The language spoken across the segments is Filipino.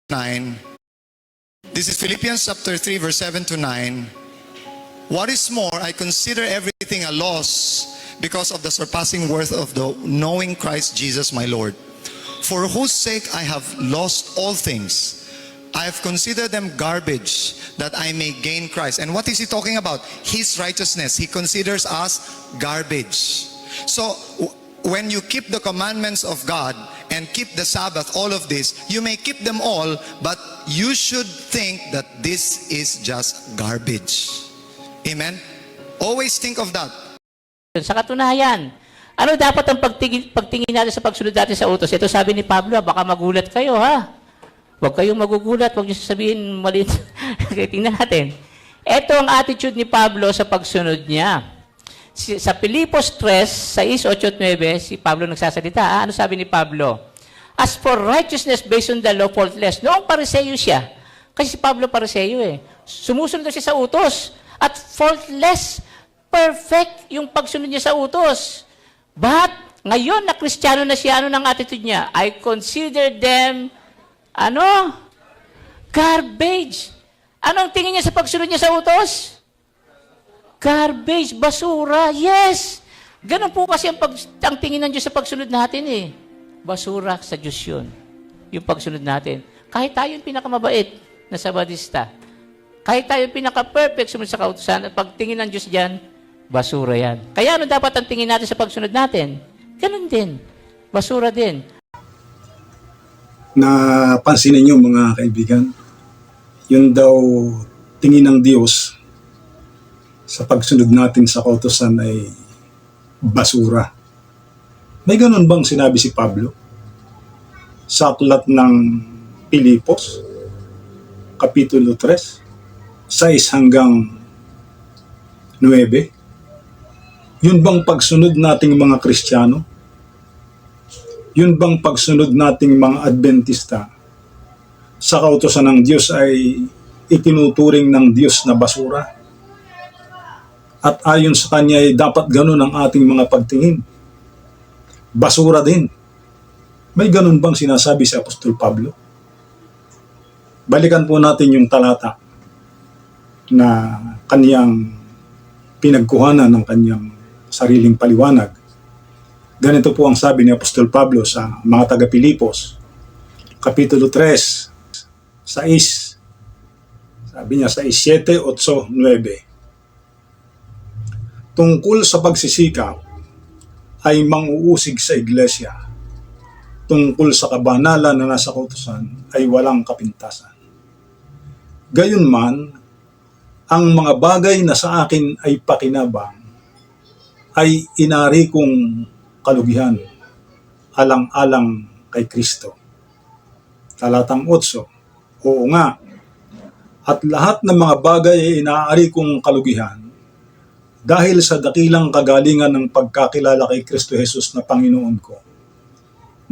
9. This is Philippians chapter 3, verse 7 to 9. What is more, I consider everything a loss because of the surpassing worth of the knowing Christ Jesus my Lord, for whose sake I have lost all things. I have considered them garbage that I may gain Christ. And what is he talking about? His righteousness. He considers us garbage. So when you keep the commandments of God and keep the Sabbath, all of this, you may keep them all, but you should think that this is just garbage. Amen? Always think of that. Sa katunayan, ano dapat ang pagtingin natin sa pagsunod natin sa utos? Ito sabi ni Pablo, baka magulat kayo ha. Huwag kayong magugulat, huwag niyo sasabihin maliit. Tingnan natin. Ito ang attitude ni Pablo sa pagsunod niya. Sa Filipos 3, 6, 8, 9, si Pablo nagsasalita. Ano sabi ni Pablo? As for righteousness based on the law, faultless. Noong Pariseyo siya. Kasi si Pablo Pariseyo eh. Sumusunod siya sa utos. At faultless, perfect yung pagsunod niya sa utos. But, ngayon na Kristiyano na siya, ano ng attitude niya? I consider them, garbage. Ano ang tingin niya sa pagsunod niya sa utos? Garbage, basura, yes. Ganun po kasi ang tingin ng Diyos sa pagsunod natin eh. Basura sa Diyos yun. Yung pagsunod natin. Kahit tayo yung pinakamabait na Sabadista, kahit tayo yung pinaka-perfect sumunod sa kautusan, at pagtingin ng Diyos dyan, basura yan. Kaya ano dapat ang tingin natin sa pagsunod natin? Ganun din. Basura din. Napansin ninyo mga kaibigan, yun daw tingin ng Diyos sa pagsunod natin sa kautusan ay basura. May ganun bang sinabi si Pablo? Sa aklat ng Pilipos, Kapitulo 3, 6 hanggang 9. Yun bang pagsunod nating mga Kristiyano? Yun bang pagsunod nating mga Adventista sa kautusan ng Diyos ay itinuturing ng Diyos na basura? At ayon sa Kanya ay dapat ganun ang ating mga pagtingin. Basura din. May ganun bang sinasabi si Apostol Pablo? Balikan po natin yung talata na kaniyang pinagkuhanan ng kaniyang sariling paliwanag. Ganito po ang sabi ni Apostol Pablo sa mga taga-Pilipos, Kapitulo 3, 6. Sabi niya sa 7, 8, 9. Tungkol sa pagsisikap ay mang-uusig sa iglesia. Tungkol sa kabanalan na nasa kautusan ay walang kapintasan. Gayunman, ang mga bagay na sa akin ay pakinabang ay inari kong kalugihan alang-alang kay Kristo. Talatang 8. Oo nga, at lahat ng mga bagay ay inaari kong kalugihan dahil sa dakilang kagalingan ng pagkakilala kay Kristo Jesus na Panginoon ko.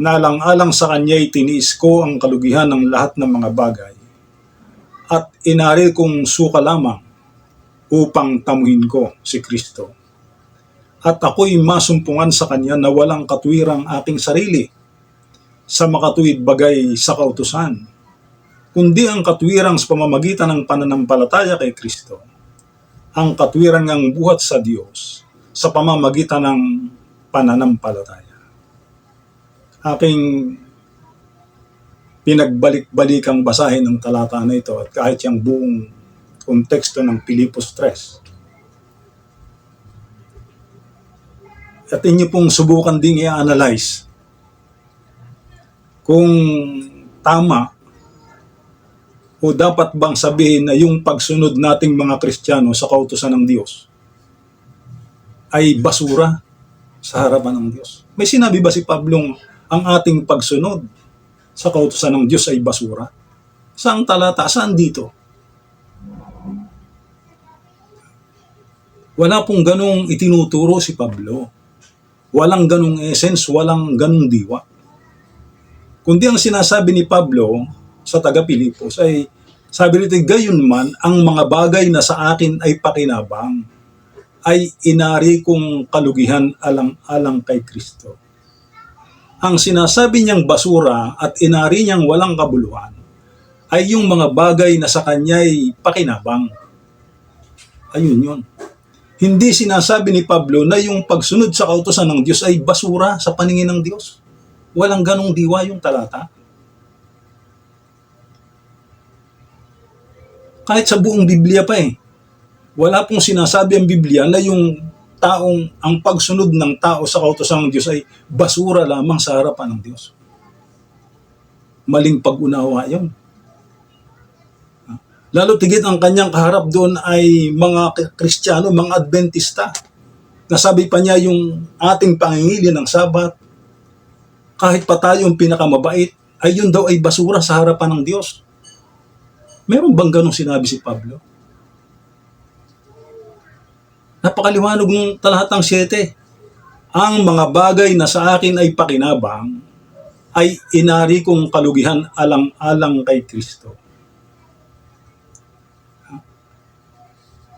Nalang-alang sa Kanya'y tiniis ko ang kalugihan ng lahat ng mga bagay at inari kong suka lamang upang tamuhin ko si Kristo. At ako'y masumpungan sa Kanya na walang katwirang aking sarili sa makatuwid bagay sa kautusan, kundi ang katwirang sa pamamagitan ng pananampalataya kay Kristo, ang katwirang ng buhat sa Diyos sa pamamagitan ng pananampalataya. Aking pinagbalik-balikang basahin ng talata na ito at kahit yung buong konteksto ng Pilipos 3. At inyo pong subukan ding i-analyze kung tama o dapat bang sabihin na yung pagsunod nating mga Kristiyano sa kautusan ng Diyos ay basura sa harapan ng Diyos. May sinabi ba si Pablong ang ating pagsunod sa kautusan ng Diyos ay basura? Saang talata? Saan dito? Wala pong ganong itinuturo si Pablo. Walang ganong essence, walang ganong diwa. Kundi ang sinasabi ni Pablo sa taga-Pilipos ay, sabi rito, gayunman ang mga bagay na sa akin ay pakinabang, ay inari kong kalugihan alang-alang kay Kristo. Ang sinasabi niyang basura at inari niyang walang kabuluhan ay yung mga bagay na sa kanya'y pakinabang. Ayun yun. Hindi sinasabi ni Pablo na yung pagsunod sa kautusan ng Diyos ay basura sa paningin ng Diyos. Walang ganong diwa yung talata. Kahit sa buong Biblia pa wala pong sinasabi ang Biblia na yung ang pagsunod ng tao sa kautusan ng Diyos ay basura lamang sa harapan ng Diyos. Maling pag-unawa yun. Lalo tigit ang kanyang kaharap doon ay mga Kristiyano, mga Adventista. Nasabi pa niya yung ating pangingili ng Sabat, kahit pa tayong pinakamabait, ay yun daw ay basura sa harapan ng Diyos. Meron bang ganong sinabi si Pablo? Napakaliwanag ng talatang 7. Ang mga bagay na sa akin ay pakinabang, ay inari kong kalugihan alang-alang kay Kristo.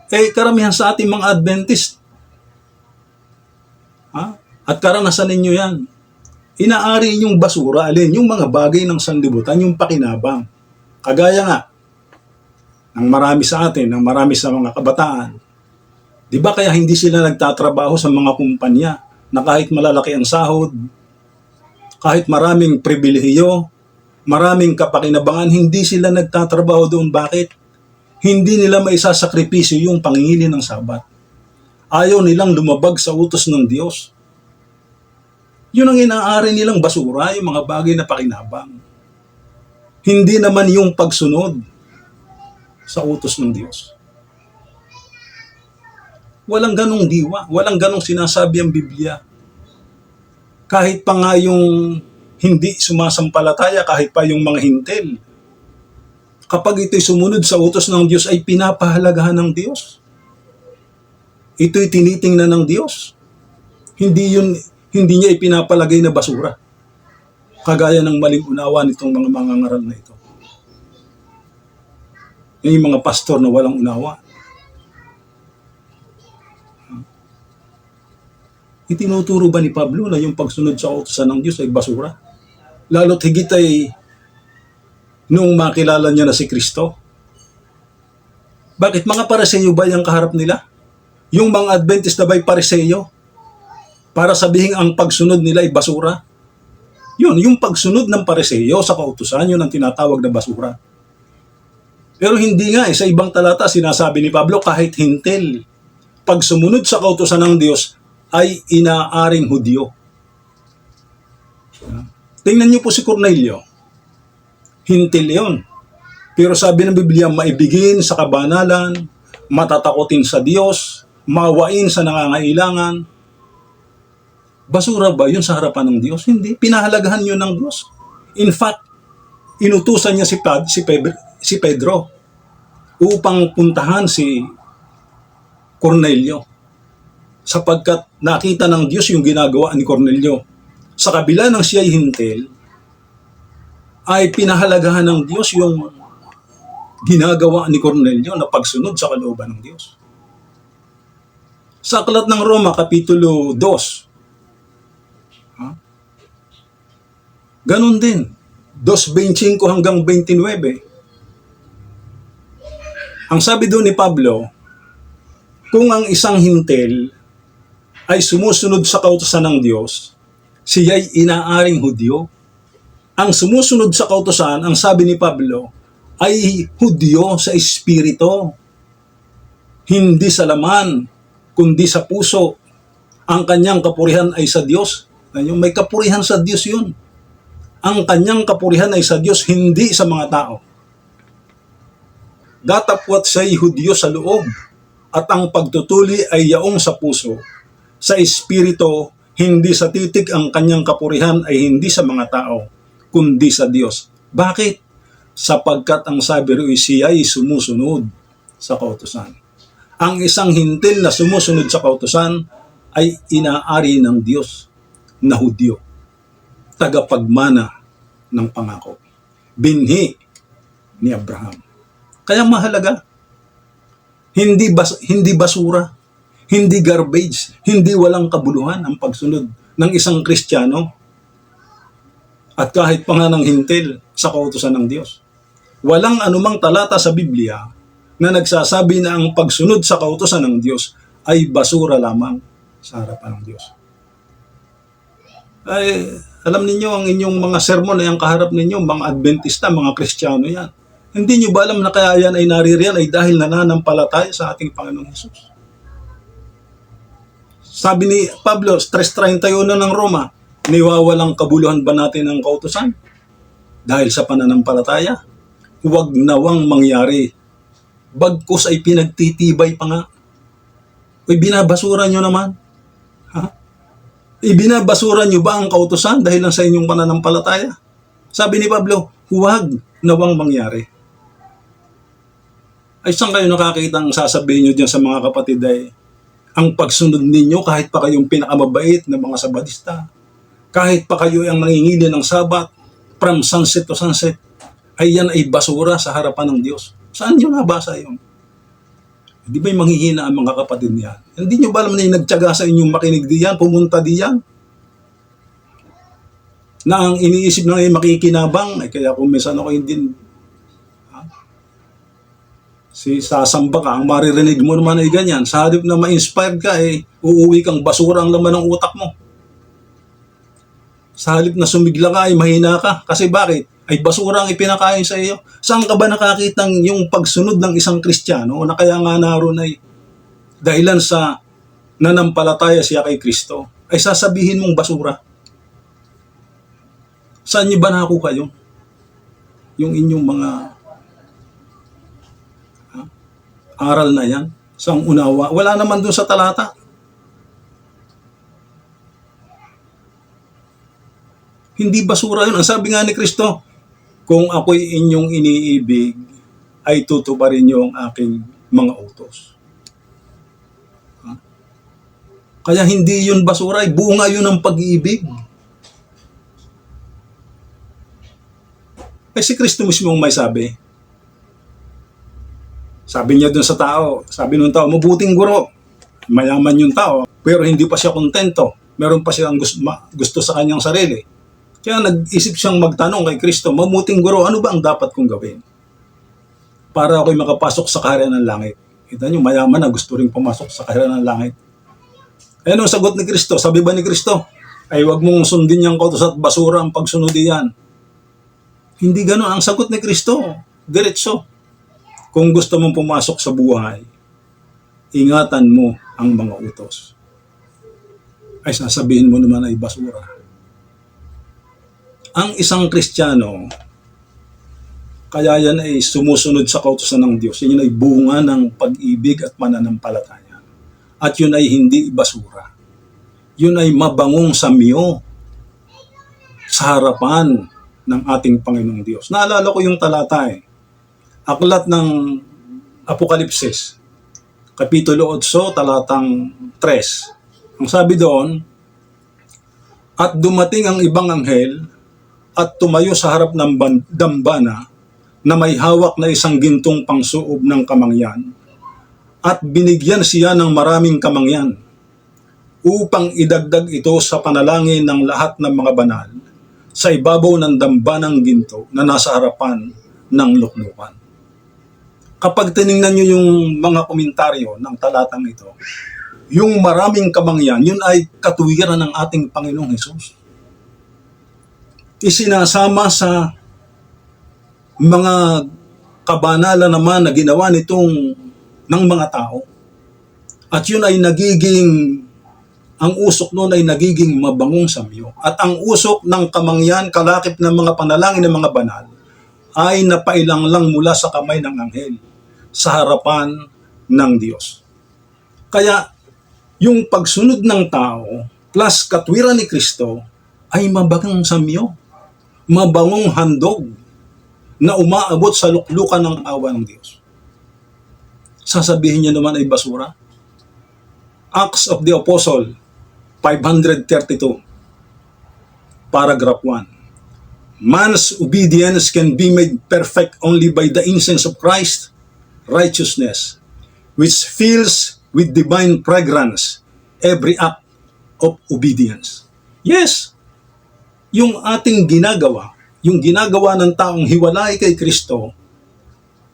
Karamihan sa ating mga Adventist, at karanasan ninyo yan, inaari yung basura, alin, yung mga bagay ng sanlibutan, yung pakinabang. Kagaya nga, ng marami sa atin, ng marami sa mga kabataan, di ba kaya hindi sila nagtatrabaho sa mga kumpanya na kahit malalaki ang sahod, kahit maraming pribilehiyo, maraming kapakinabangan, hindi sila nagtatrabaho doon. Bakit? Hindi nila maisasakripisyo yung pangingili ng Sabat. Ayaw nilang lumabag sa utos ng Diyos. Yun ang inaari nilang basura, yung mga bagay na pakinabang. Hindi naman yung pagsunod sa utos ng Diyos. Walang ganong diwa, walang ganong sinasabi ang Biblia. Kahit pa nga yung hindi sumasampalataya, kahit pa yung mga hintil, kapag ito'y sumunod sa utos ng Diyos ay pinapahalagahan ng Diyos. Ito'y tinitingnan ng Diyos. Hindi niya ipinapalagay na basura. Kagaya ng maling unawa nitong mga mangangaral na ito. Yung mga pastor na walang unawa. Itinuturo ba ni Pablo na yung pagsunod sa utosan ng Diyos ay basura? Lalo't higit ay nung makilala niya na si Kristo. Bakit? Mga Pariseyo ba yung kaharap nila? Yung mga Adventista ba'y Pariseyo? Para sabihin ang pagsunod nila ay basura? Yun, yung pagsunod ng Pariseyo sa kautusan, yun ang tinatawag na basura. Pero hindi nga sa ibang talata sinasabi ni Pablo kahit hintil, pag sumunod sa kautusan ng Diyos ay inaaring Hudyo. Tingnan niyo po si Cornelio. Hintil yun. Pero sabi ng Biblia, maibigin sa kabanalan, matatakotin sa Diyos, maawain sa nangangailangan. Basura ba yun sa harapan ng Diyos? Hindi. Pinahalagahan yun ng Diyos. In fact, inutusan niya si Pedro upang puntahan si Cornelio sapagkat nakita ng Diyos yung ginagawa ni Cornelio. Sa kabila ng siya'y hintil, ay pinahalagahan ng Diyos yung ginagawa ni Cornelio na pagsunod sa kalooban ng Diyos. Sa Aklat ng Roma, Kapitulo 2, ganun din, 2:25 hanggang 29. Ang sabi doon ni Pablo, kung ang isang hintil ay sumusunod sa kautusan ng Diyos, siya'y inaaring Hudyo. Ang sumusunod sa kautusan, ang sabi ni Pablo, ay Hudyo sa espiritu. Hindi sa laman, kundi sa puso. Ang kanyang kapurihan ay sa Diyos. May kapurihan sa Diyos yun. Ang kanyang kapurihan ay sa Diyos, hindi sa mga tao. Datapwat siya'y Hudyo sa loob, at ang pagtutuli ay yaong sa puso. Sa espiritu, hindi sa titik, ang kanyang kapurihan ay hindi sa mga tao, kundi sa Diyos. Bakit? Sapagkat ang sabi rin siya ay sumusunod sa kautusan. Ang isang hintil na sumusunod sa kautusan ay inaari ng Diyos na Hudyo, tagapagmana ng pangako, binhi ni Abraham. Kaya mahalaga, hindi basura, hindi garbage, hindi walang kabuluhan ang pagsunod ng isang Kristiyano at kahit pa nga ng hintil sa kautusan ng Diyos. Walang anumang talata sa Biblia na nagsasabi na ang pagsunod sa kautusan ng Diyos ay basura lamang sa harapan ng Diyos. Ay, alam ninyo, ang inyong mga sermon ay ang kaharap ninyo, mga Adventista, mga Kristiyano yan. Hindi nyo ba alam na kaya yan ay naririyan ay dahil nananampalataya sa ating Panginoong Hesus? Sabi ni Pablo, 3:31 ng Roma, niwawalang kabuluhan ba natin ang kautusan? Dahil sa pananampalataya, huwag nawang mangyari. Bagkus ay pinagtitibay pa nga. Uy, binabasura nyo naman. Ha? Ibinabasura nyo ba ang kautusan dahil lang sa inyong pananampalataya? Sabi ni Pablo, huwag nawang mangyari. Ay, saan kayo nakakita ang sasabihin nyo dyan sa mga kapatid ay ang pagsunod ninyo kahit pa kayong pinakamabait na mga sabadista, kahit pa kayo ang nangingili ng sabat from sunset to sunset, ay yan ay basura sa harapan ng Diyos. Saan nyo nabasa yun? Di ba'y manghihina ang mga kapatid niyan? Hindi nyo ba alam na yung nagtyaga sa inyong makinig diyan, pumunta diyan? Na ang iniisip na ngayon makikinabang, ay kaya kung minsan ako hindi si sasamba ka, ang maririnig mo naman ay ganyan. Sa halip na ma-inspired ka, uuwi kang basura ang laman ng utak mo. Sa halip na sumigla ka, ay mahina ka. Kasi bakit? Ay basura ang ipinakain sa iyo. Saan ka ba nakakitang yung pagsunod ng isang Kristiyano na kaya nga naroon ay dahilan sa nanampalataya siya kay Kristo, ay sasabihin mong basura? Saan niyo ba nakuha yun? Yung inyong mga aral na yan? Sang unawa? Wala naman dun sa talata. Hindi basura yun. Ang sabi nga ni Kristo, kung ako'y inyong iniibig, ay tutuparin niyo ang aking mga utos. Kaya hindi yun basura, ay bunga yun ng pag-ibig. Eh si Kristo mismo may sabi. Sabi niya dun sa tao, sabi nung tao, mabuting guro. Mayaman yung tao, pero hindi pa siya kontento. Meron pa siyang gusto sa kanyang sarili. Kaya nag-isip siyang magtanong kay Kristo, mabuting guro, ano ba ang dapat kong gawin para ako'y makapasok sa kaharian ng langit? Kita niyo, mayaman na gusto rin pumasok sa kaharian ng langit. Eh, anong sagot ni Kristo? Sabi ba ni Kristo, ay wag mong sundin niyang kautos at basura ang pagsunod diyan? Hindi gano'n. Ang sagot ni Kristo, diretso. Kung gusto mong pumasok sa buhay, ingatan mo ang mga utos. Ay sasabihin mo naman ay basura. Ang isang Kristiyano, kaya yan ay sumusunod sa kautusan ng Diyos. Yan ay bunga ng pag-ibig at mananampalataya. At yun ay hindi basura. Yun ay mabangong samyo sa harapan ng ating Panginoong Diyos. Naalala ko yung talata Aklat ng Apokalipsis, Kapitulo 8, talatang 3. Ang sabi doon, at dumating ang ibang anghel at tumayo sa harap ng dambana na may hawak na isang gintong pangsuob ng kamangyan at binigyan siya ng maraming kamangyan upang idagdag ito sa panalangin ng lahat ng mga banal sa ibabaw ng dambanang ginto na nasa harapan ng luklukan. Kapag tiningnan nyo yung mga komentaryo ng talatang ito, yung maraming kamangyan, yun ay katuwiran ng ating Panginoong Hesus. Isinasama sa mga kabanalan naman na ginawa nitong ng mga tao. At yun ay ang usok noon ay nagiging mabangong samyo. At ang usok ng kamangyan, kalakip ng mga panalangin ng mga banal, ay napailang lang mula sa kamay ng anghel sa harapan ng Diyos. Kaya, yung pagsunod ng tao plus katwiran ni Kristo ay mabangong samyo, mabangong handog na umaabot sa luklukan ng awa ng Diyos. Sasabihin niya naman ay basura. Acts of the Apostle 532, paragraph 1. Man's obedience can be made perfect only by the incense of Christ righteousness, which fills with divine fragrance every act of obedience. Yes, yung ating ginagawa, yung ginagawa ng taong hiwalay kay Kristo,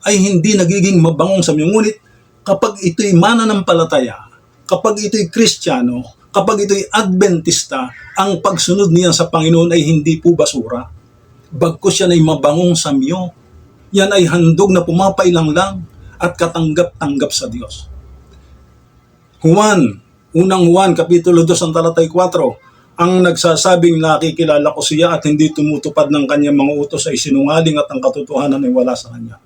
ay hindi nagiging mabangong sa iyo. Ngunit kapag ito'y mananampalataya, kapag ito'y Kristiyano, kapag ito'y Adventista, ang pagsunod niya sa Panginoon ay hindi po basura. Bagkus yan ay mabangong sa iyo. Yan ay handog na pumapailang lang at katanggap-tanggap sa Diyos. Unang Juan, Kapitulo 2, ang talatay 4, ang nagsasabing nakikilala ko siya at hindi tumutupad ng kanyang mga utos ay sinungaling at ang katotohanan ay wala sa kanya.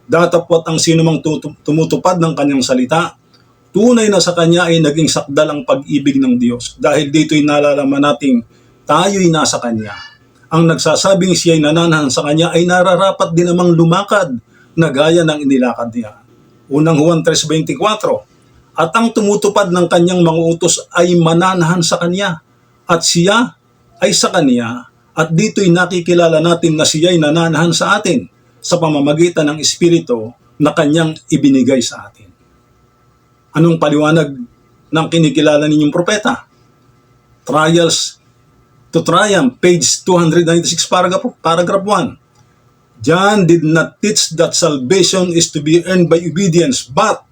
Datapwat ang sinumang tumutupad ng kanyang salita, tunay na sa kanya ay naging sakdal ang pag-ibig ng Diyos. Dahil dito'y nalalaman nating tayo'y nasa kanya. Ang nagsasabing siya'y nananahan sa kanya ay nararapat din namang lumakad na gaya ng inilakad niya. Unang Juan 3:24, at ang tumutupad ng kanyang mga utos ay mananahan sa kanya, at siya ay sa kanya, at dito'y nakikilala natin na siya'y nananahan sa atin sa pamamagitan ng Espiritu na kanyang ibinigay sa atin. Anong paliwanag ng kinikilala ninyong propeta? Trials to Triumph, page 296, paragraph 1. John did not teach that salvation is to be earned by obedience, but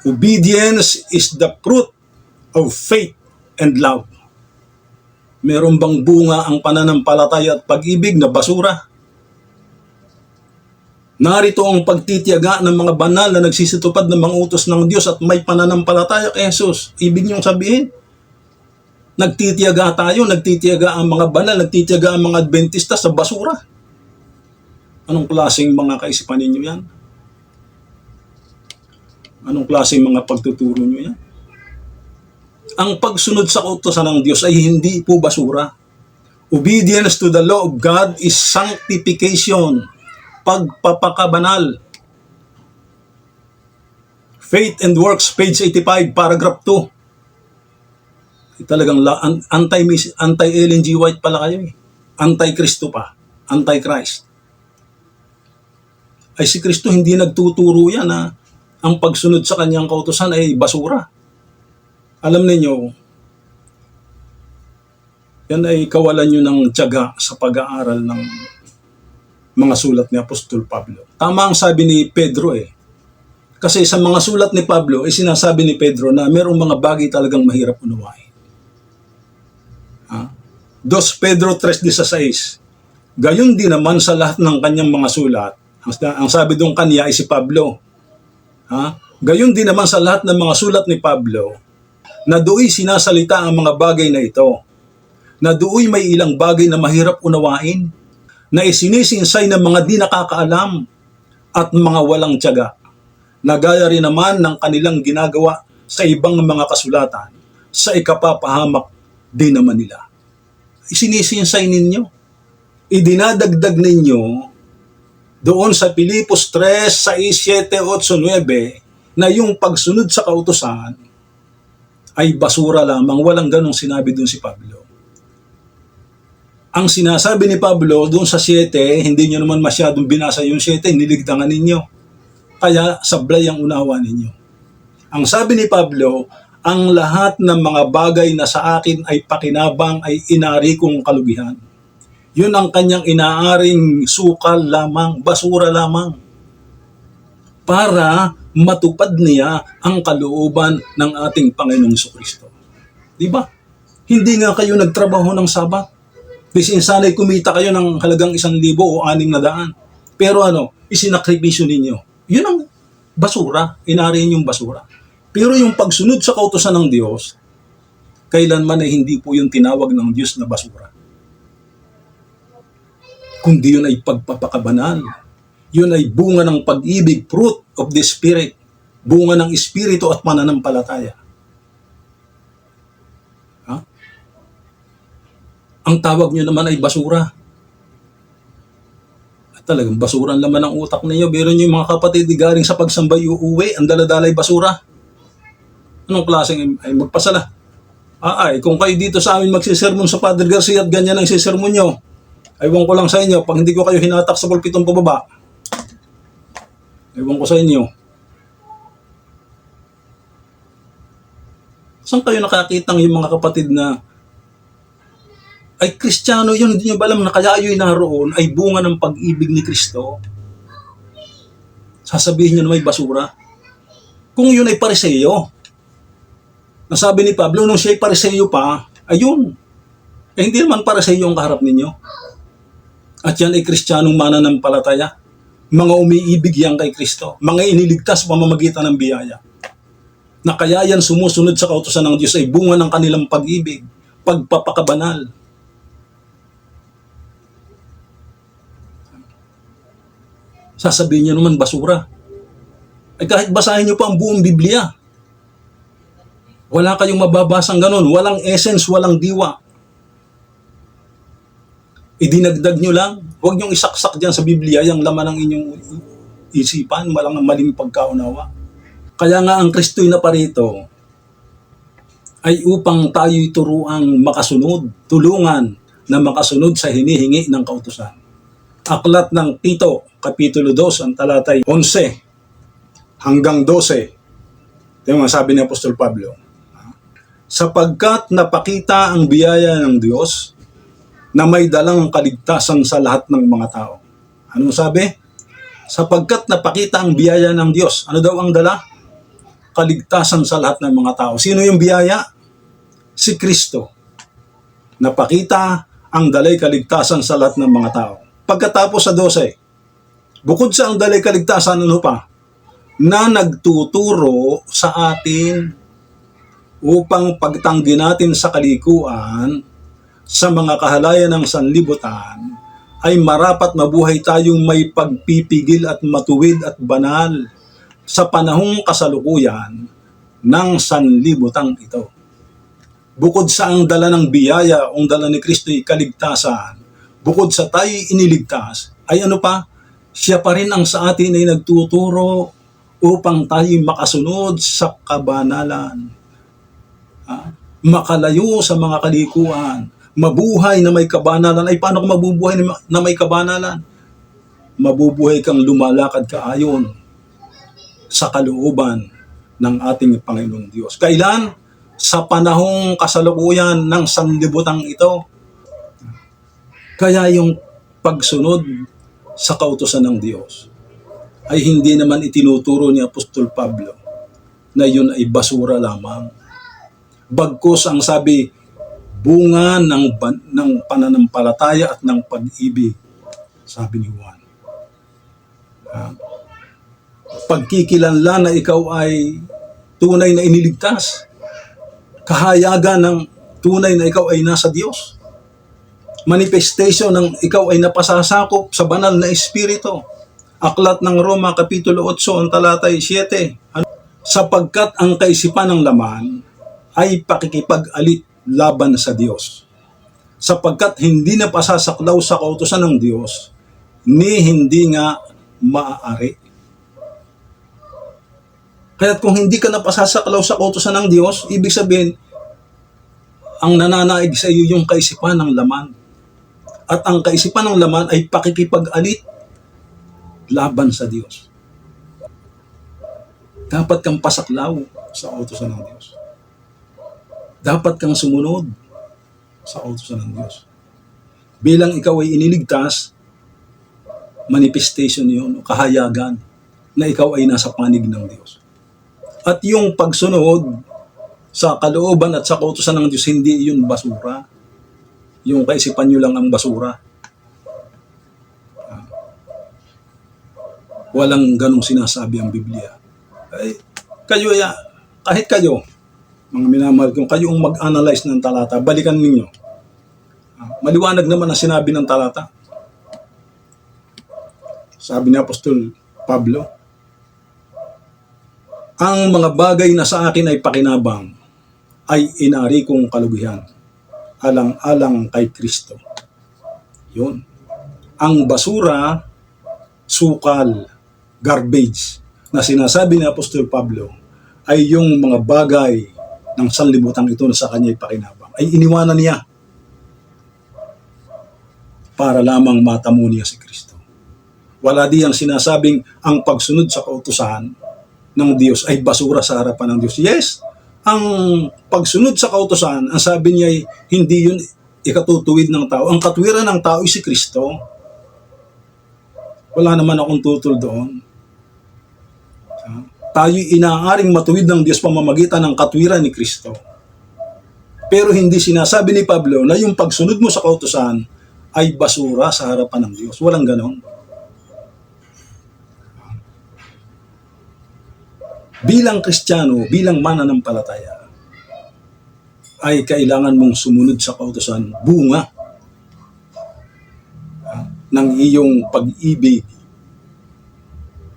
obedience is the fruit of faith and love. Meron bang bunga ang pananampalataya at pag-ibig na basura? Narito ang pagtitiyaga ng mga banal na nagsisitupad ng mga utos ng Diyos at may pananampalataya kay Jesus. Ibig niyong sabihin, nagtitiyaga tayo, nagtitiyaga ang mga banal, nagtitiyaga ang mga Adventista sa basura. Anong klaseng mga kaisipan ninyo yan? Anong klaseng mga pagtuturo niyo yan? Ang pagsunod sa kautusan ng Diyos ay hindi po basura. Obedience to the law of God is sanctification, pagpapakabanal. Faith and Works, page 85, paragraph 2. Talagang anti-Ellen G. White pala kayo eh. Anti-Kristo pa. Anti-Christ. Ay si Kristo hindi nagtuturo yan na ang pagsunod sa kanyang kautusan ay basura. Alam niyo, yan ay kawalan nyo ng tiyaga sa pag-aaral ng mga sulat ni Apostol Pablo. Tama ang sabi ni Pedro eh. Kasi sa mga sulat ni Pablo, sinasabi ni Pedro na mayroong mga bagay talagang mahirap unawain. 2 Pedro 3:16. Gayon din naman sa lahat ng kanyang mga sulat, ang sabi doon kanya ay si Pablo. Gayon din naman sa lahat ng mga sulat ni Pablo, na do'y sinasalita ang mga bagay na ito, na do'y may ilang bagay na mahirap unawain, na isinisinsay ng mga di nakakaalam at mga walang tiyaga, na gaya rin naman ng kanilang ginagawa sa ibang mga kasulatan, sa ikapapahamak din naman nila. Isinisinsay ninyo, idinadagdag ninyo doon sa Pilipos 3, 6, 7, 8, 9, na yung pagsunod sa kautusan ay basura lamang. Walang ganong sinabi doon si Pablo. Ang sinasabi ni Pablo doon sa 7, hindi nyo naman masyadong binasa yung 7, niligtangan ninyo. Kaya sablay ang unawa ninyo. Ang sabi ni Pablo, ang lahat ng mga bagay na sa akin ay pakinabang ay inari kong kalugihan. Yun ang kanyang inaaring sukal lamang, basura lamang, para matupad niya ang kalooban ng ating Panginoong Jesucristo. Di ba? Hindi nga kayo nagtrabaho ng Sabat. Bisin sana'y kumita kayo ng halagang 1,000 o 600. Pero isinakripisyo ninyo. Yun ang basura, inariin yung basura. Pero yung pagsunod sa kautusan ng Diyos, kailanman ay hindi po yung tinawag ng Diyos na basura. Kundi yun ay pagpapakabanal. Yun ay bunga ng pag-ibig, fruit of the Spirit. Bunga ng Espiritu at pananampalataya. Ang tawag nyo naman ay basura. At talagang basura ang laman ng utak ninyo. Pero nyo yung mga kapatid, galing sa pagsambay uuwi, ang daladalay basura. Anong klaseng ay magpasala? Kung kayo dito sa amin magsisermon sa Padre Garcia at ganyan ang sisermon nyo, aywan ko lang sa inyo, pag hindi ko kayo hinatak sa pulpitong pababa, aywan ko sa inyo. Saan kayo nakakitang yung mga kapatid na ay Kristiyano yun, hindi nyo ba alam na kaya yun naroon ay bunga ng pag-ibig ni Kristo? Sasabihin nyo na may basura. Kung yun ay pariseyo, nasabi ni Pablo, nung siya ay pariseyo pa, ayun, hindi naman pariseyo ang kaharap ninyo. At yan ay kristyanong mananampalataya. Mga umiibig yan kay Kristo. Mga iniligtas pamamagitan ng biyaya. Na kaya yan sumusunod sa kautusan ng Diyos ay bunga ng kanilang pag-ibig, pagpapakabanal. Sasabihin niyo naman basura. Ay kahit basahin niyo pa ang buong Biblia, wala kayong mababasang ganun. Walang essence, walang diwa. Idinagdag nyo lang. Huwag niyong isaksak dyan sa Biblia yung laman ng inyong isipan, walang maling pagkaunawa. Kaya nga ang Kristo'y naparito ay upang tayo'y turuang makasunod, tulungan na makasunod sa hinihingi ng kautusan. Aklat ng Tito, Kapitulo 2, ang talatay 11 hanggang 12. Ito yung sabi ni Apostol Pablo. Sapagkat napakita ang biyaya ng Diyos na may dalang kaligtasan sa lahat ng mga tao. Anong sabi? Sapagkat napakita ang biyaya ng Diyos. Ano daw ang dala? Kaligtasan sa lahat ng mga tao. Sino yung biyaya? Si Kristo. Napakita ang dalay kaligtasan sa lahat ng mga tao. Pagkatapos sa 12, bukod sa ang dalay kaligtasan, ano pa? Na nagtuturo sa atin upang pagtanggi natin sa kalikuan, sa mga kahalayan ng sanlibutan, ay marapat mabuhay tayong may pagpipigil at matuwid at banal sa panahong kasalukuyan ng sanlibutan ito. Bukod sa ang dala ng biyaya, ang dala ni Kristo'y kaligtasan, bukod sa tayo'y iniligtas, ay ano pa? Siya pa rin ang sa atin ay nagtuturo upang tayo'y makasunod sa kabanalan. Makalayo sa mga kalikuan, mabuhay na may kabanalan. Ay paano kung mabubuhay na may kabanalan? Mabubuhay kang lumalakad kaayon sa kalooban ng ating Panginoong Diyos. Kailan? Sa panahong kasalukuyan ng sanlibutan ito. Kaya yung pagsunod sa kautusan ng Diyos ay hindi naman itinuturo ni Apostol Pablo na yun ay basura lamang. Bagkus ang sabi, bunga ng pananampalataya at ng pag-ibig, sabi ni Juan. Pagkikilanlan na ikaw ay tunay na iniligtas, kahayagan ng tunay na ikaw ay nasa Diyos, manifestation ng ikaw ay napasasakop sa banal na Espiritu. Aklat ng Roma, Kapitulo 8, ang talatay 7. Sapagkat ang kaisipan ng laman ay pakikipag-alit laban sa Diyos. Sapagkat hindi na pasasaklaw sa kautusan ng Diyos, ni hindi nga maaari. Kaya kung hindi ka napasasaklaw sa kautusan ng Diyos, ibig sabihin, ang nananaig sa iyo yung kaisipan ng laman. At ang kaisipan ng laman ay pakikipag-alit laban sa Diyos. Dapat kang pasaklaw sa kautusan ng Diyos. Dapat kang sumunod sa kautusan ng Diyos. Bilang ikaw ay iniligtas, manifestation yun, kahayagan, na ikaw ay nasa panig ng Diyos. At yung pagsunod sa kalooban at sa kautusan ng Diyos, hindi yun basura. Yung kaisipan nyo lang ang basura. Walang ganong sinasabi ang Biblia. Ay, kayo, kahit kayo, mga minamahal ko, kayo ang mag-analyze ng talata, balikan ninyo. Maliwanag naman ang sinabi ng talata. Sabi ni Apostol Pablo, ang mga bagay na sa akin ay pakinabang, ay inari kong kalugihan, alang-alang kay Kristo. Yun. Ang basura, sukal, garbage, na sinasabi ni Apostol Pablo, ay yung mga bagay ng sanlibutan ito na sa kanya ay pakinabang. Ay iniwanan niya para lamang matamo niya si Kristo. Wala di ang sinasabing ang pagsunod sa kautusan ng Diyos ay basura sa harapan ng Diyos. Yes, ang pagsunod sa kautusan, ang sabi niya ay hindi yun ikatutuwid ng tao. Ang katwiran ng tao ay si Kristo. Wala naman akong tutol doon. Tayo'y inaaring matuwid ng Diyos pamamagitan ng katwiran ni Kristo. Pero hindi sinasabi ni Pablo na yung pagsunod mo sa kautusan ay basura sa harapan ng Diyos. Walang ganon. Bilang Kristiyano, bilang mananampalataya, ay kailangan mong sumunod sa kautusan, bunga ng iyong pag-ibig,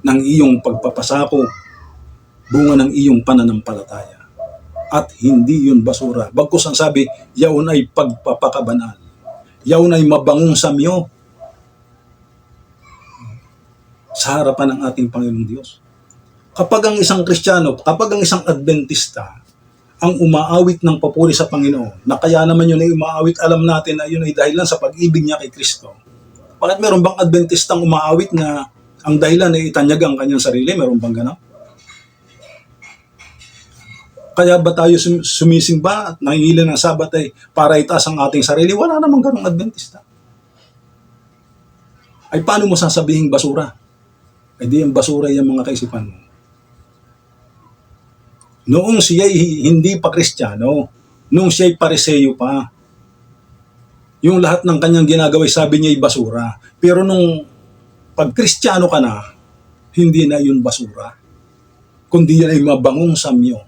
ng iyong pagpapasako, bunga ng iyong pananampalataya. At hindi yun basura. Bagkus ang sabi, yaon ay pagpapakabanal. Yaon ay mabangong samyo sa harapan ng ating Panginoong Diyos. Kapag ang isang Kristiyano, kapag ang isang Adventista, ang umaawit ng papuri sa Panginoon, na kaya naman yun ay umaawit, alam natin na yun ay dahilan sa pag-ibig niya kay Kristo. Bakit meron bang Adventistang umaawit na ang dahilan ay itanyag ang kanyang sarili? Meron bang gano'n? Kaya ba tayo sumisimba at nangingili ng Sabat ay para itaas ang ating sarili? Wala namang ganong Adventista. Ay paano mo sasabihing basura? Ay di yung basura yung mga kaisipan mo. Noong siya'y hindi pa Kristiyano, noong siya'y Pariseyo pa, yung lahat ng kanyang ginagawa sabi niya ay basura. Pero nung pag Kristiyano ka na, hindi na yun basura. Kundi yan ay mabangong samyo.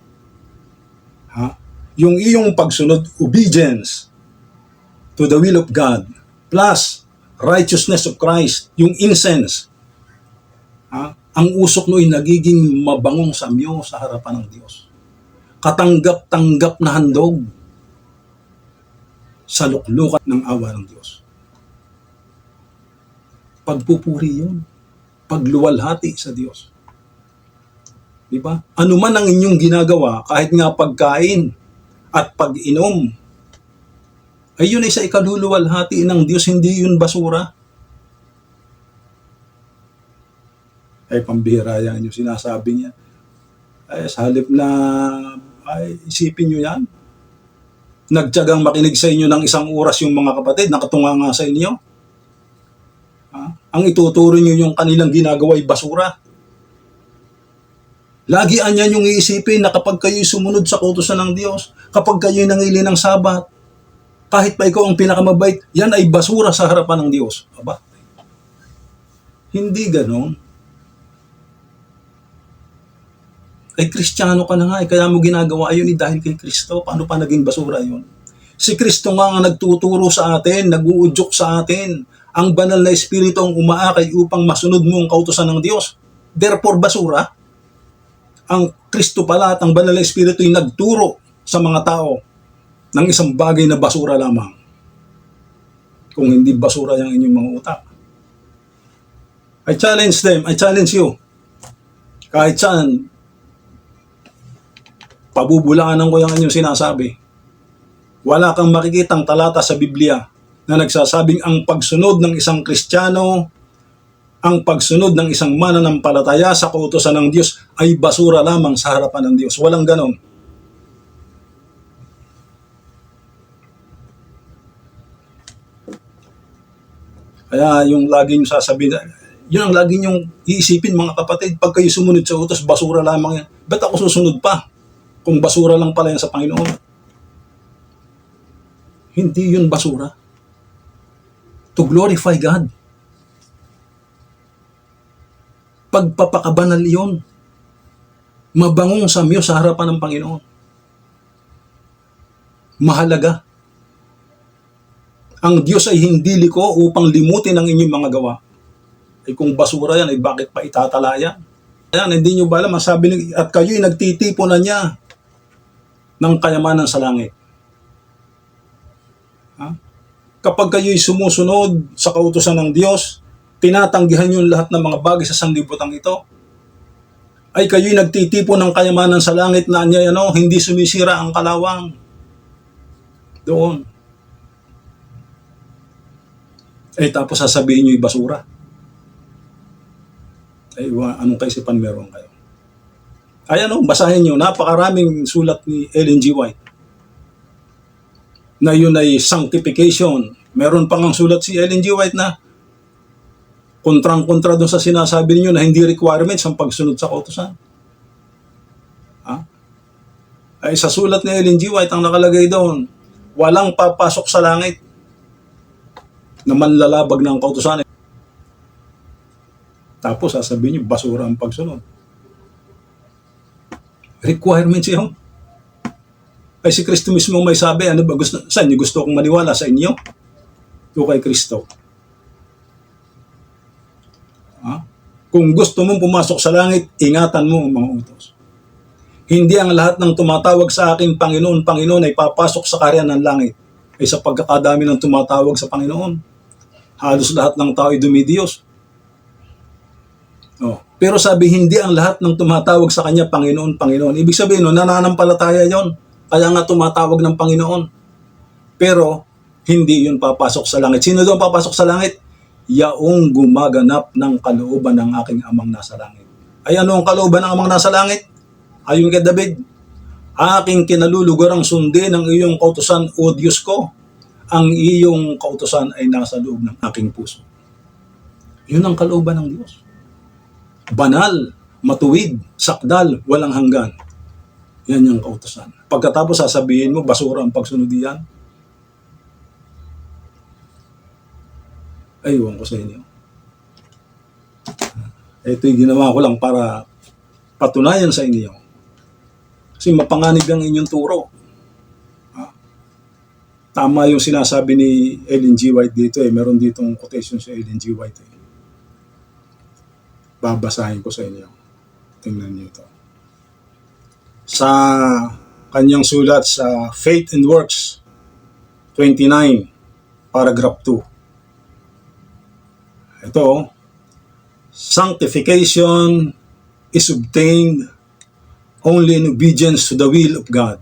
Yung iyong pagsunod, obedience to the will of God, plus righteousness of Christ, yung incense, ang usok no ay nagiging mabangong samyo sa harapan ng Diyos. Katanggap-tanggap na handog sa luklukan ng awa ng Diyos. Pagpupuri yun. Pagluwalhati sa Diyos. Diba? Ano man ang inyong ginagawa, kahit nga pagkain at pag-inom, ay yun ay sa ikaluluwalhati ng Diyos, hindi yun basura. Ay pambihira yan yung sinasabi niya. Ay sa halip na ay isipin nyo yan. Nagtiyagang makinig sa inyo ng 1 oras yung mga kapatid, nakatunga nga sa inyo. Ang ituturo nyo yung kanilang ginagawa ay basura. Lagi anyan yung iisipin na kapag kayo'y sumunod sa kautusan ng Diyos, kapag kayo'y nangili ng Sabat, kahit pa ikaw ang pinakamabait, yan ay basura sa harapan ng Diyos. Aba? Hindi ganon. Ay Kristiyano ka na nga, kaya mo ginagawa yun dahil kay Kristo. Paano pa naging basura yun? Si Kristo nga ang nagtuturo sa atin, nag-uudyok sa atin. Ang banal na Espiritu ang umaakay upang masunod mo ang kautusan ng Diyos. Therefore, basura. Ang Kristo pala at ang banal na Espiritu ay nagturo sa mga tao ng isang bagay na basura lamang. Kung hindi basura yung inyong mga utak. I challenge them, I challenge you. Kahit saan, pabubulaanan ko yung inyong sinasabi. Wala kang makikitang talata sa Biblia na nagsasabing ang pagsunod ng isang Kristiyano, ang pagsunod ng isang mananampalataya sa kautusan ng Diyos ay basura lamang sa harapan ng Diyos. Walang ganon. Kaya yung lagi nyo sasabihin, yun ang lagi nyong iisipin mga kapatid, pag kayo sumunod sa utos, basura lamang yan. Ba't ako susunod pa? Kung basura lang pala yan sa Panginoon. Hindi yun basura. To glorify God. Pagpapakabanal yun. Mabangong samyo sa harapan ng Panginoon. Mahalaga. Ang Diyos ay hindi liko upang limutin ang inyong mga gawa. Ay kung basura yan, ay bakit pa itatala yan? Ayan, hindi nyo ba alam, masabi at kayo'y nagtitipon na niya ng kayamanan sa langit. Kapag kayo'y sumusunod sa kautusan ng Diyos, tinatanggihan nyo lahat ng mga bagay sa sanlibutan ito, ay kayo'y nagtitipon ng kayamanan sa langit na hindi sumisira ang kalawang. Doon. Tapos sasabihin nyo yung basura. Anong kaisipan meron kayo? Basahin nyo, napakaraming sulat ni Ellen G. White na yun ay sanctification. Meron pang ang sulat si Ellen G. White na kontrang-kontra doon sa sinasabi niyo na hindi requirements ang pagsunod sa kautusan. Ay sa sulat ni Ellen G. White, ang nakalagay doon, walang papasok sa langit na manlalabag ng kautusan. Tapos sasabihin niyo, basura ang pagsunod. Requirements yun. Ay si Kristo mismo may sabi, ano ba gusto, saan niyo gusto kong maniwala? Sa inyo? O kay Kristo? Ha? Kung gusto mong pumasok sa langit, ingatan mo ang mga utos. Hindi ang lahat ng tumatawag sa akin, Panginoon, Panginoon, ay papasok sa kaharian ng langit. Ay sa pagkakadami ng tumatawag sa Panginoon, halos lahat ng tao ay dumidiyos. Oh. Pero sabi, hindi ang lahat ng tumatawag sa Kanya, Panginoon, Panginoon. Ibig sabihin, no, nananampalataya yon. Kaya nga tumatawag ng Panginoon. Pero, hindi yun papasok sa langit. Sino doon papasok sa langit? Yaong gumaganap ng kalooban ng aking amang nasa langit. Ay ano ang kalooban ng amang nasa langit? Ayon kay David, aking kinalulugarang sundin ang iyong kautusan, O Diyos ko. Ang iyong kautusan ay nasa loob ng aking puso. Yun ang kalooban ng Diyos. Banal, matuwid, sakdal, walang hanggan. Yan yung kautusan. Pagkatapos sasabihin mo, basura ang pagsunod diyan. Aywan ko sa inyo. Ito'y ginawa ko lang para patunayan sa inyo. Kasi mapanganib ang inyong turo. Tama yung sinasabi ni Ellen G. White dito. Meron ditong quotation sa Ellen G. White. Babasahin ko sa inyo. Tingnan niyo ito. Sa kanyang sulat sa Faith and Works 29, paragraph 2. Ito, sanctification is obtained only in obedience to the will of God.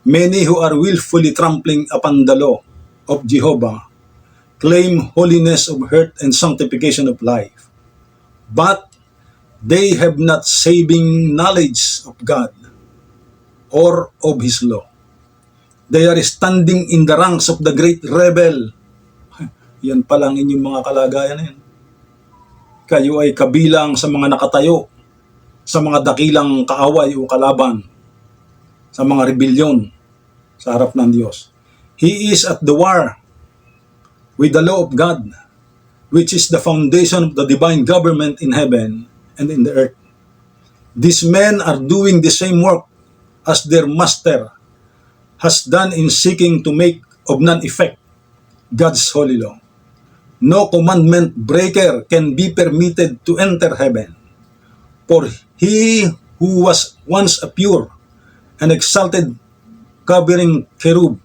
Many who are willfully trampling upon the law of Jehovah claim holiness of heart and sanctification of life, but they have not saving knowledge of God or of His law. They are standing in the ranks of the great rebel. Yan palang inyong mga kalagayan na yan. Kayo ay kabilang sa mga nakatayo, sa mga dakilang kaaway o kalaban, sa mga rebelyon sa harap ng Diyos. He is at the war with the law of God, which is the foundation of the divine government in heaven and in the earth. These men are doing the same work as their master has done in seeking to make of none effect God's holy law. No commandment breaker can be permitted to enter heaven. For he who was once a pure and exalted covering cherub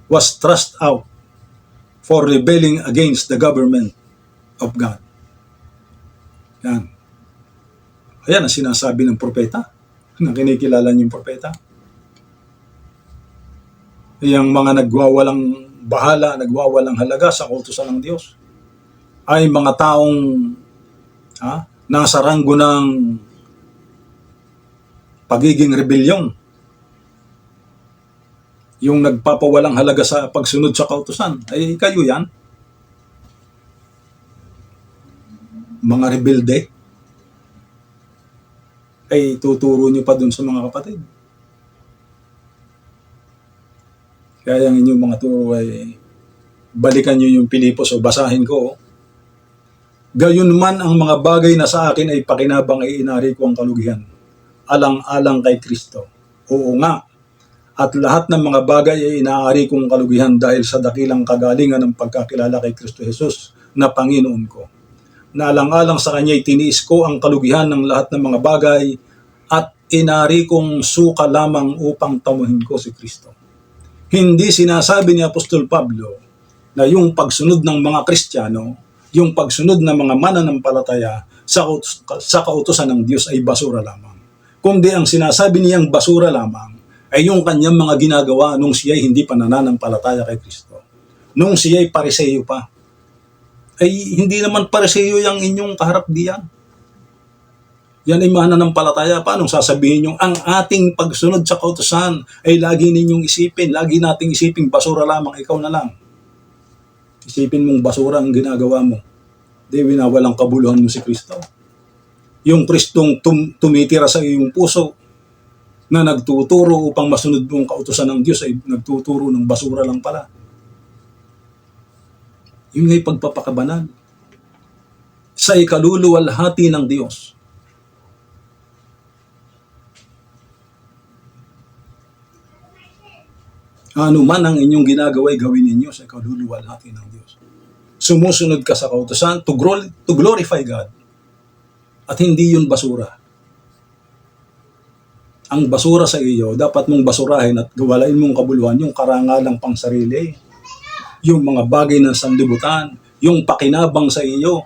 was thrust out for rebelling against the government of God. Yan. Ayan ang sinasabi ng propeta. Na kinikilala niyo yung propeta. Yung mga nagwawalang bahala, nagwawalang halaga sa kautusan ng Diyos ay mga taong nasa ranggo ng pagiging rebelyon. Yung nagpapawalang halaga sa pagsunod sa kautusan, ay kayo yan. Mga rebelde, ay tuturo nyo pa dun sa mga kapatid. Kaya ang inyong mga turo ay balikan nyo yung Pilipos o basahin ko. Gayon man ang mga bagay na sa akin ay pakinabang ay inari ko ang kalugihan. Alang-alang kay Kristo. Oo nga. At lahat ng mga bagay ay inaari kong kalugihan dahil sa dakilang kagalingan ng pagkakilala kay Kristo Jesus na Panginoon ko. Na alang-alang sa Kanya ay tiniis ko ang kalugihan ng lahat ng mga bagay at inari kong suka lamang upang tamuhin ko si Kristo. Hindi sinasabi ni Apostol Pablo na yung pagsunod ng mga Kristiyano, yung pagsunod ng mga mananampalataya sa kautusan ng Diyos ay basura lamang. Kundi ang sinasabi niyang basura lamang ay yung kanyang mga ginagawa nung siya'y hindi pa nananampalataya kay Kristo. Nung siya'y pariseyo pa. Ay hindi naman pariseyo yung inyong kaharap diyan. Yan ay mananampalataya. Paano sasabihin nyo, ang ating pagsunod sa kautusan ay lagi ninyong isipin, lagi nating isipin, basura lamang, ikaw na lang. Isipin mong basura ang ginagawa mo. Di winawalang kabuluhan mo si Kristo. Yung Kristong tumitira sa iyong puso, na nagtuturo upang masunod mo ang kautusan ng Diyos ay nagtuturo ng basura lang pala. Yun nga'y pagpapakabanal sa ikaluluwalhati ng Diyos. Ano man ang inyong ginagawa, gawin ninyo sa ikaluluwalhati ng Diyos. Sumusunod ka sa kautusan to glorify God. At hindi yun basura. Ang basura sa iyo, dapat mong basurahin at gawalain mong kabuluhan yung karangalang pang sarili, yung mga bagay ng sanlibutan, yung pakinabang sa iyo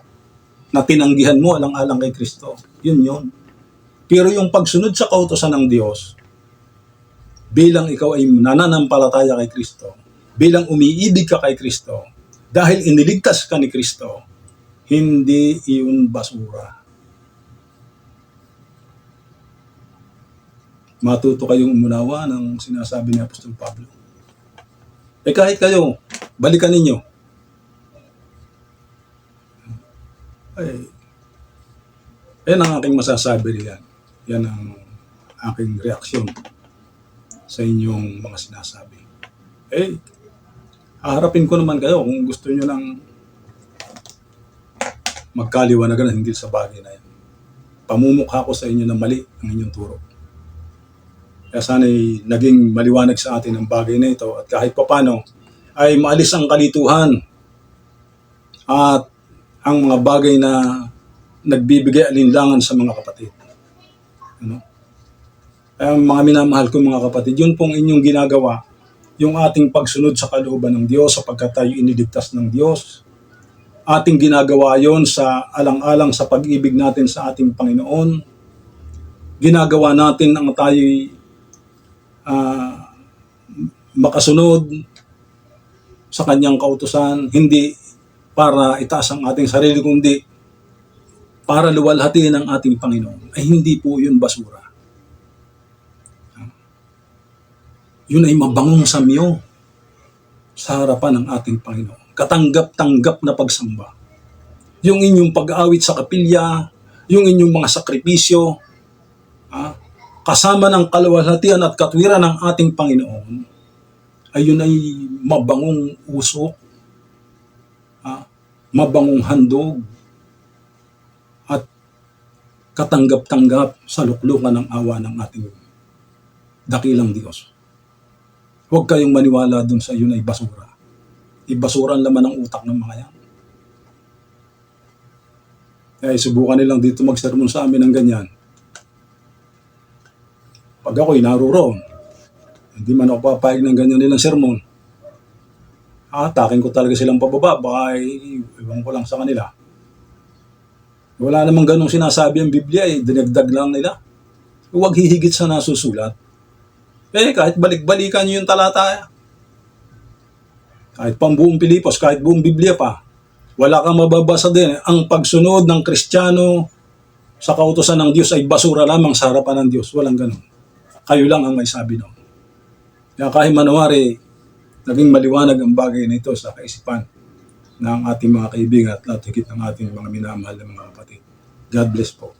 na tinanggihan mo alang-alang kay Kristo. Yun yun. Pero yung pagsunod sa kautusan ng Diyos, bilang ikaw ay nananampalataya kay Kristo, bilang umiibig ka kay Kristo, dahil iniligtas ka ni Kristo, hindi iyon basura. Matuto kayong umunawa ng sinasabi ni Apostol Pablo. Kahit kayo, balikan ninyo. Yan ang aking masasabi riyan. Yan ang aking reaksyon sa inyong mga sinasabi. Haharapin ko naman kayo kung gusto nyo ng magkaliwanagan hindi sa bagay na yan. Pamumukha ko sa inyo na mali ang inyong turo. Kaya sana'y naging maliwanag sa atin ang bagay na ito at kahit papano ay maalis ang kalituhan at ang mga bagay na nagbibigay alinlangan sa mga kapatid. Ano? Kaya mga minamahal ko mga kapatid, yun pong inyong ginagawa, yung ating pagsunod sa kalooban ng Diyos sapagkat tayo iniligtas ng Diyos. Ating ginagawa yon sa alang-alang sa pag-ibig natin sa ating Panginoon. Ginagawa natin ang tayo'y makasunod sa kanyang kautusan, hindi para itaas ang ating sarili, kundi para luwalhatiin ang ating Panginoon. Ay hindi po yun basura. Yun ay mabangong samyo sa harapan ng ating Panginoon. Katanggap-tanggap na pagsamba. Yung inyong pag-aawit sa kapilya, yung inyong mga sakripisyo, kasama ng kaluwalhatian at katwiran ng ating Panginoon, ay yun ay mabangong usok, mabangong handog, at katanggap-tanggap sa luklukan ng awa ng ating dakilang Diyos. Huwag kayong maniwala dun sa yun ay basura. Ibasura ang laman ng utak ng mga yan. Kaya subukan nilang dito mag-sermon sa amin ng ganyan. Pag ako'y naroon, hindi man ako papayag ng ganyan nilang sermon, atakin ko talaga silang pababa, baka iwan ko lang sa kanila. Wala namang ganong sinasabi ang Biblia, dinagdag lang nila. Huwag hihigit sa nasusulat. Kahit balik-balikan nyo yung talata, kahit pang buong Pilipos, kahit buong Biblia pa, wala kang mababasa din. Ang pagsunod ng Kristiyano sa kautusan ng Diyos ay basura lamang sa harapan ng Diyos. Walang ganon. Kayo lang ang may sabi noon. Kaya kahit manawari, naging maliwanag ang bagay na ito sa kaisipan ng ating mga kaibigan at lahat higit ng ating mga minamahal na mga kapatid. God bless po.